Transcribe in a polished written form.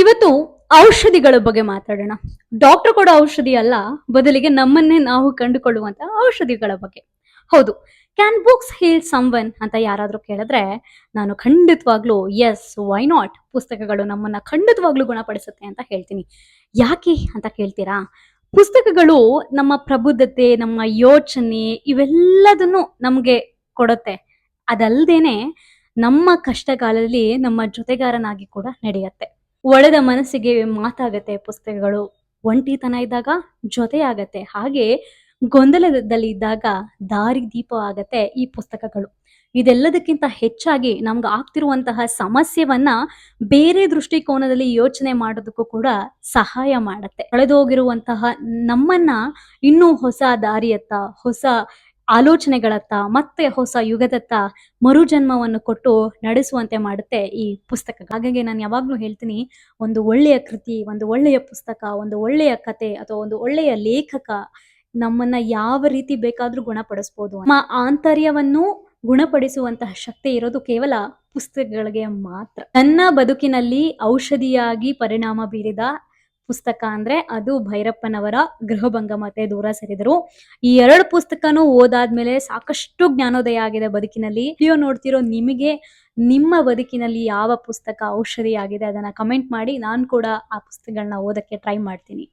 ಇವತ್ತು ಔಷಧಿಗಳ ಬಗ್ಗೆ ಮಾತಾಡೋಣ. ಡಾಕ್ಟರ್ ಕೊಡೋ ಔಷಧಿ ಅಲ್ಲ, ಬದಲಿಗೆ ನಮ್ಮನ್ನೇ ನಾವು ಕಂಡುಕೊಳ್ಳುವಂತ ಔಷಧಿಗಳ ಬಗ್ಗೆ. ಹೌದು, ಕ್ಯಾನ್ ಬುಕ್ಸ್ ಹೀಲ್ ಸಮ್ವನ್ ಅಂತ ಯಾರಾದ್ರೂ ಕೇಳಿದ್ರೆ ನಾನು ಖಂಡಿತವಾಗ್ಲೂ ಎಸ್, ವೈ ನಾಟ್, ಪುಸ್ತಕಗಳು ನಮ್ಮನ್ನ ಖಂಡಿತವಾಗ್ಲೂ ಗುಣಪಡಿಸುತ್ತೆ ಅಂತ ಹೇಳ್ತೀನಿ. ಯಾಕೆ ಅಂತ ಕೇಳ್ತೀರಾ? ಪುಸ್ತಕಗಳು ನಮ್ಮ ಪ್ರಬುದ್ಧತೆ, ನಮ್ಮ ಯೋಚನೆ ಇವೆಲ್ಲದನ್ನು ನಮ್ಗೆ ಕೊಡುತ್ತೆ. ಅದಲ್ದೇನೆ ನಮ್ಮ ಕಷ್ಟಕಾಲದಲ್ಲಿ ನಮ್ಮ ಜೊತೆಗಾರನಾಗಿ ಕೂಡ ನಡೆಯುತ್ತೆ. ಒಳೆದ ಮನಸ್ಸಿಗೆ ಮಾತಾಗತ್ತೆ ಪುಸ್ತಕಗಳು. ಒಂಟಿತನ ಇದ್ದಾಗ ಜೊತೆ ಆಗತ್ತೆ. ಹಾಗೆ ಗೊಂದಲದಲ್ಲಿ ಇದ್ದಾಗ ದಾರಿ ದೀಪ ಆಗತ್ತೆ ಈ ಪುಸ್ತಕಗಳು. ಇದೆಲ್ಲದಕ್ಕಿಂತ ಹೆಚ್ಚಾಗಿ ನಮ್ಗೆ ಆಗ್ತಿರುವಂತಹ ಸಮಸ್ಯೆವನ್ನ ಬೇರೆ ದೃಷ್ಟಿಕೋನದಲ್ಲಿ ಯೋಚನೆ ಮಾಡೋದಕ್ಕೂ ಕೂಡ ಸಹಾಯ ಮಾಡತ್ತೆ. ಕಳೆದೋಗಿರುವಂತಹ ನಮ್ಮನ್ನ ಇನ್ನೂ ಹೊಸ ದಾರಿಯತ್ತ, ಹೊಸ ಆಲೋಚನೆಗಳತ್ತ, ಮತ್ತೆ ಹೊಸ ಯುಗದತ್ತ ಮರುಜನ್ಮವನ್ನು ಕೊಟ್ಟು ನಡೆಸುವಂತೆ ಮಾಡುತ್ತೆ ಈ ಪುಸ್ತಕ. ಹಾಗಾಗಿ ನಾನು ಯಾವಾಗ್ಲೂ ಹೇಳ್ತೀನಿ, ಒಂದು ಒಳ್ಳೆಯ ಕೃತಿ, ಒಂದು ಒಳ್ಳೆಯ ಪುಸ್ತಕ, ಒಂದು ಒಳ್ಳೆಯ ಕತೆ ಅಥವಾ ಒಂದು ಒಳ್ಳೆಯ ಲೇಖಕ ನಮ್ಮನ್ನ ಯಾವ ರೀತಿ ಬೇಕಾದ್ರೂ ಗುಣಪಡಿಸ್ಬೋದು. ನಮ್ಮ ಆಂತರ್ಯವನ್ನು ಗುಣಪಡಿಸುವಂತಹ ಶಕ್ತಿ ಇರೋದು ಕೇವಲ ಪುಸ್ತಕಗಳಿಗೆ ಮಾತ್ರ. ನನ್ನ ಬದುಕಿನಲ್ಲಿ ಔಷಧಿಯಾಗಿ ಪರಿಣಾಮ ಬೀರಿದ ಪುಸ್ತಕ ಅಂದ್ರೆ ಅದು ಭೈರಪ್ಪನವರ ಗೃಹಭಂಗ ಮತ್ತೆ ದೂರ ಸರಿದರು. ಈ 2 ಪುಸ್ತಕನೂ ಓದಾದ್ಮೇಲೆ ಸಾಕಷ್ಟು ಜ್ಞಾನೋದಯ ಆಗಿದೆ ಬದುಕಿನಲ್ಲಿ. ವಿಡಿಯೋ ನೋಡ್ತಿರೋ ನಿಮಗೆ ನಿಮ್ಮ ಬದುಕಿನಲ್ಲಿ ಯಾವ ಪುಸ್ತಕ ಔಷಧಿ ಆಗಿದೆ ಅದನ್ನ ಕಮೆಂಟ್ ಮಾಡಿ. ನಾನು ಕೂಡ ಆ ಪುಸ್ತಕಗಳನ್ನ ಓದಕ್ಕೆ ಟ್ರೈ ಮಾಡ್ತೀನಿ.